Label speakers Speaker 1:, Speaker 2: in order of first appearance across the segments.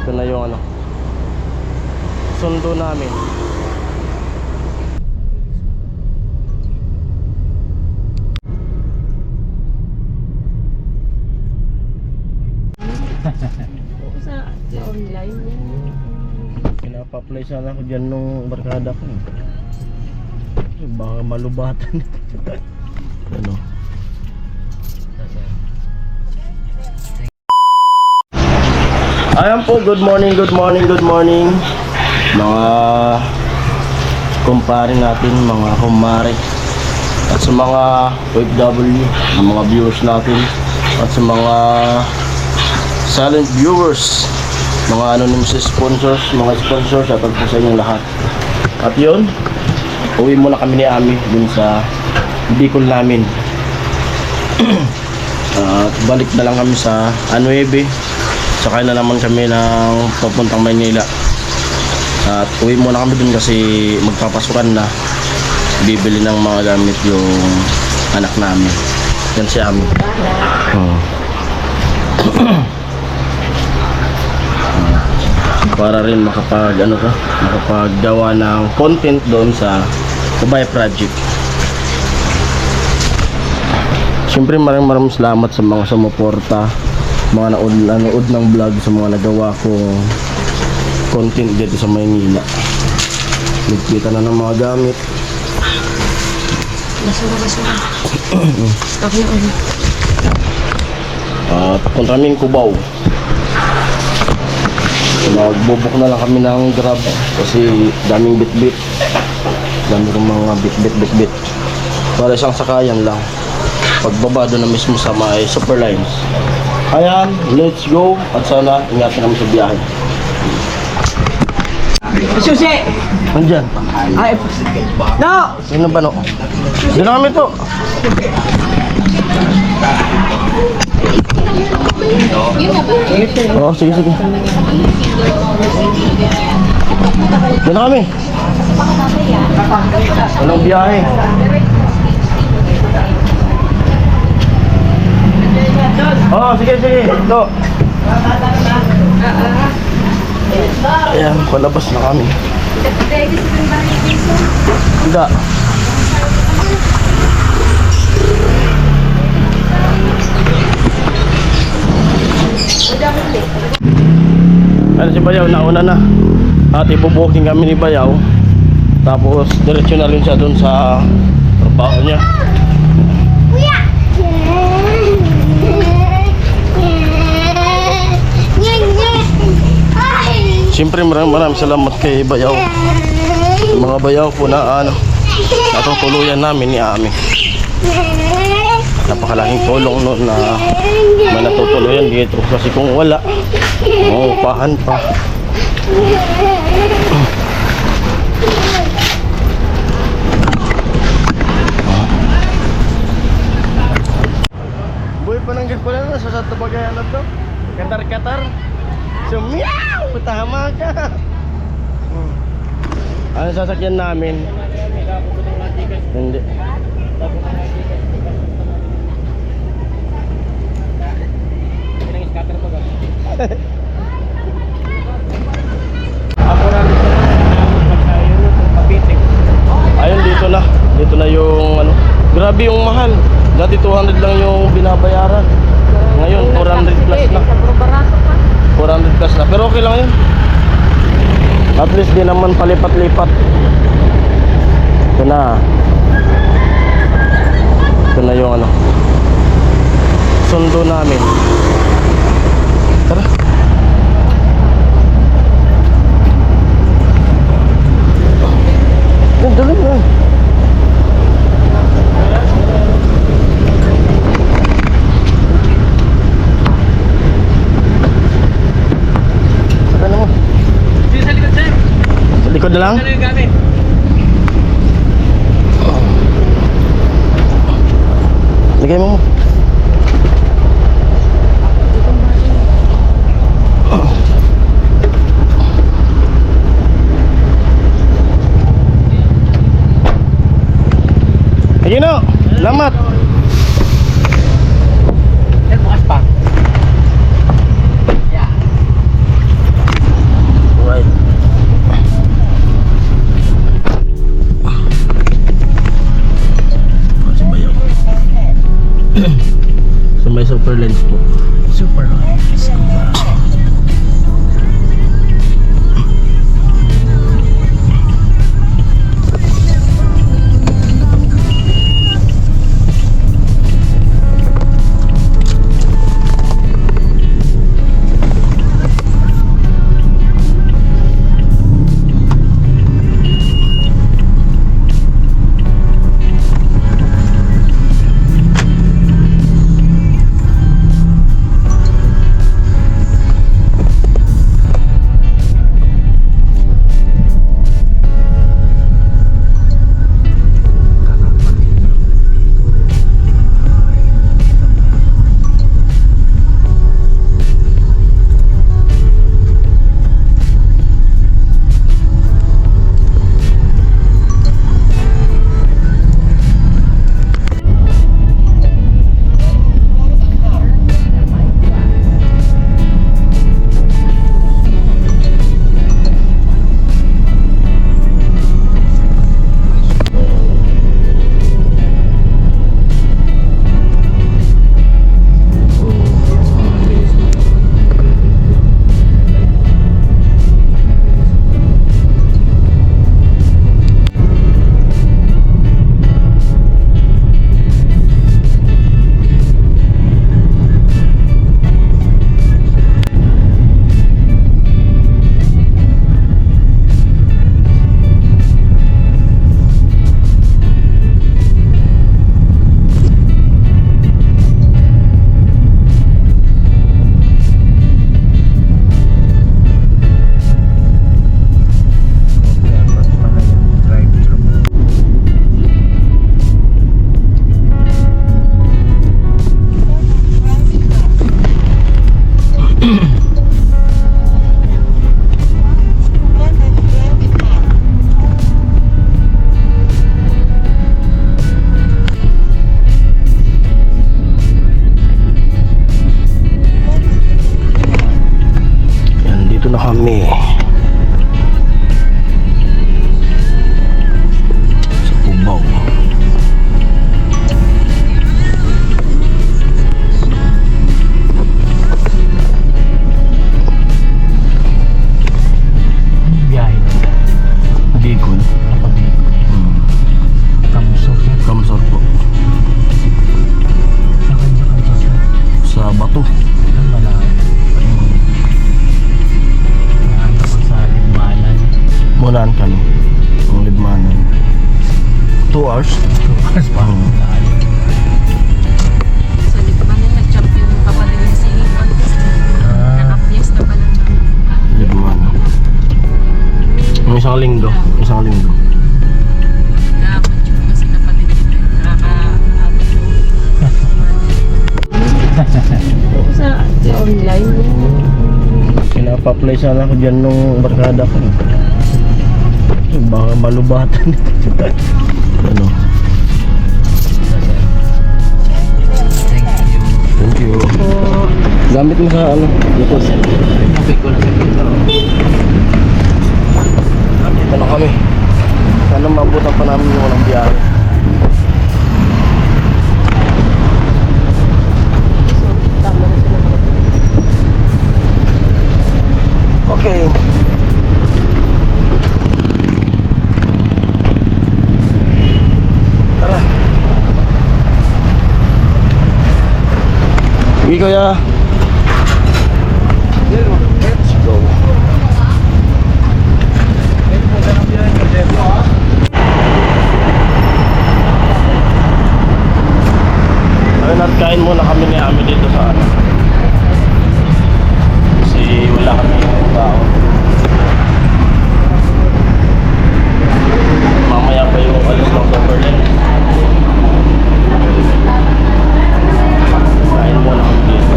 Speaker 1: Ito na yung ano, sundo namin.
Speaker 2: Sa online.
Speaker 1: Pinapa-apply sana ako dyan nung barkada ko. Baka malubatan. Ano? Ayan po, good morning, good morning, good morning. Mga kumpare natin, mga kumare. At sa mga OFW, mga viewers natin. At sa mga silent viewers, mga anonymous sponsors, mga sponsors, at po sa inyong lahat. At yun, uwi muna kami ni Ami dun sa Bicol namin. At balik na lang kami sa Anuebe. Sakay na naman kami ng papuntang Maynila. At uwi muna kami dun kasi magpapasukan na. Bibili ng mga gamit yung anak namin. Yan si Ami. Para rin makapaggawa ng content doon sa Kabay Project. Siyempre maraming salamat sa mga sumuporta, mga nanood ng vlog, sa mga nagawa kong content dito sa Maynila. Nagkita na ng mga gamit.
Speaker 2: Basura.
Speaker 1: At punta kami Cubao. Nagbubuk na lang kami ng Grab kasi daming bit-bit. Dami kong mga bit-bit. Para isang sakayan lang. Pagbaba doon na mismo sa may Superlines. Ayan, let's go. At sana ingatan namin sa biyahe.
Speaker 2: Susi!
Speaker 1: Nandyan.
Speaker 2: Ay, no!
Speaker 1: Sino ba no? Diyan na kami to. Oo, sige. Diyan na kami. Anong biyahe? Oo, sige. Ito. Ayan, palabas na kami. Hindi. Ano si Bayaw, nauna na. At ibubuking kami ni Bayaw. Tapos diretso na rin siya dun sa trabaho niya. Siyempre maraming salamat kay Bayaw. Sa mga Bayaw po na natutuluyan namin ni Ami. Napakalaking tulong noon na manatutuluyan dito kasi kung wala, maupahan pa. Boy, pananggit pala na sa Santo Pagayan na to. Katar-katar. Sumiyaw! Tama ka! Ano sasakyan namin? Hindi. Ayun, dito na yung ano. Grabe yung mahal. Dati 200 lang yung binabayaran. Ngayon 400 plus na. 400 plus na. Pero okay lang yun. At least di naman palipat-lipat. Ito na. Ito na yung ano, sundo namin. Tara. Dali na. Saka na mo.
Speaker 3: Sa likod, sir.
Speaker 1: Sa likod na lang?
Speaker 3: Ano yung gamit?
Speaker 1: Lagay mo. Ayun o, salamat.
Speaker 3: Sir, bukas pa. Yeah. Let's go back. Na kami sa Cubao. Biyahe
Speaker 1: Bicol.
Speaker 3: Kamsor.
Speaker 1: Kamsor po.
Speaker 3: Saan kayo sa Kamsor?
Speaker 1: Sa Bato.
Speaker 3: Ang malayo. Sa Libmanan.
Speaker 1: Munaan kami. Ang Libmanan. 2 hours.
Speaker 3: Tukas pa ang malayo.
Speaker 2: Sa Libmanan, nag-jump yung kapatid niya singing contest. Nakapias na pala siya.
Speaker 1: Libmanan. Yung isang linggo. Isang linggo.
Speaker 2: Gamit yun kasi kapatid niya. Nakaka-abot yung sa online.
Speaker 1: Pinapa-apply sana ako dyan nung barkada ko. Baka malubatan. Ano? Thank you. Gamit mo sa ano? Dito. Dito na kami. Sana mabutan pa namin yung walang biyahe.
Speaker 2: Tama na sila.
Speaker 1: Okay. Tara. Sige kuya. Let's go. Ayun, at kain muna kami ni Ami dito sa ano. Kasi wala kami yung tao. Mamaya pa yung alis ng Berlin. Kain muna kami dito.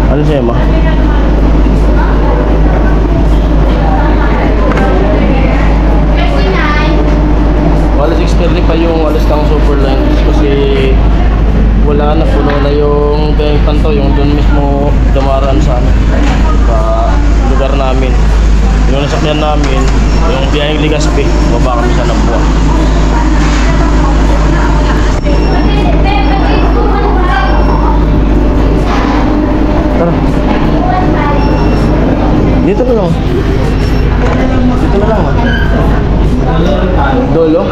Speaker 1: Ano siya ma? Wala 6:30 pa yung alis ng Superlines kasi wala na, puno na yung kanto, yung doon mismo dumaraan sa ano, sa lugar namin. Yung nasakyan namin, yung biyaheng Legazpi, baba kami sa Nabua. Dito na lang. Dito na lang. Dolo.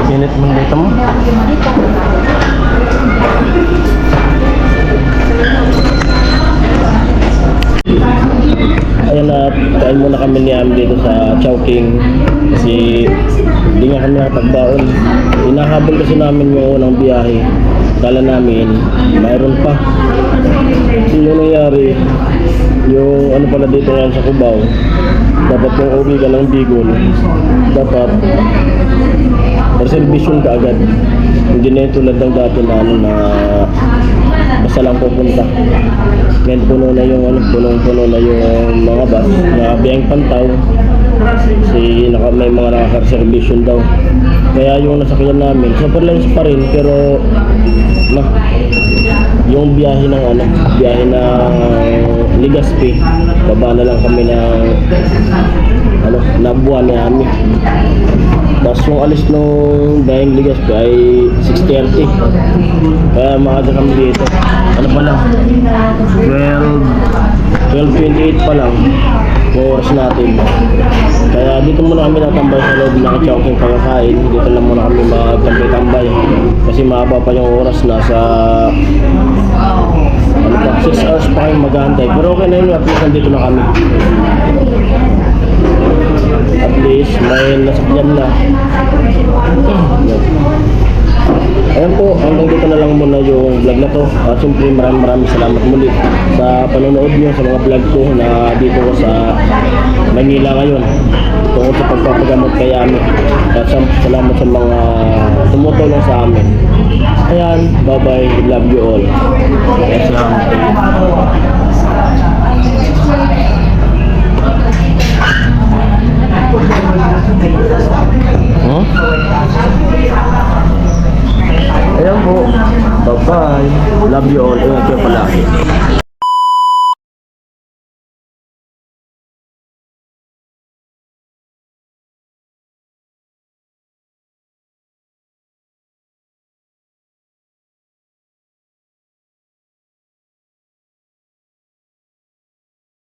Speaker 1: Init mo dito mo. Ayan na, kain muna kami ni Am dito sa Chowking kasi hindi nga kami nakapagbaon. Inahabol kasi namin yung unang biyahe. Kala namin, mayroon pa. Kasi yung nangyari, yung ano pala dito yan sa Cubao, dapat yung uwi ka ng Bicol, dapat reservation ka agad. Hindi na yung tulad ng dati na ano na basta lang pupunta. Ngayon puno na yung ano, punong-puno na yung mga bus, mga biyang Pantaw. Kasi may mga nakaka-reservation daw. Kaya yung nasakyan namin, super lines pa rin pero na yung biyahe ng ano, biyahe ng Legazpi, baba na lang kami ng ano, na buwan ni Ami. Tapos yung alis nung biyaheng Legazpi ay 6:30. Kaya maaga kami dito. Ano pa lang? 12:28 pa lang. Oras natin. Kaya dito muna kami natambay sa loob ng Chowking pagkakain. Dito lang muna kami magtambay-tambay. Kasi mahaba pa yung oras, nasa ano pa, 6 hours pa kayong mag-aantay. Pero okay na yun, at least nandito na kami. At least may nasakyan na. Yan. Ayan po, hanggang dito na lang muna yung vlog na to. At siyempre maraming salamat muli sa panonood nyo sa mga vlog ko na dito ko sa Manila ngayon tungkol sa pagpapagamot kay Ami. At salamat sa mga tumutulong sa amin. Ayan, bye bye, love you all. Salamat. Huh? Ayan po. Bye-bye. Love you all. Ingat kayo palagi.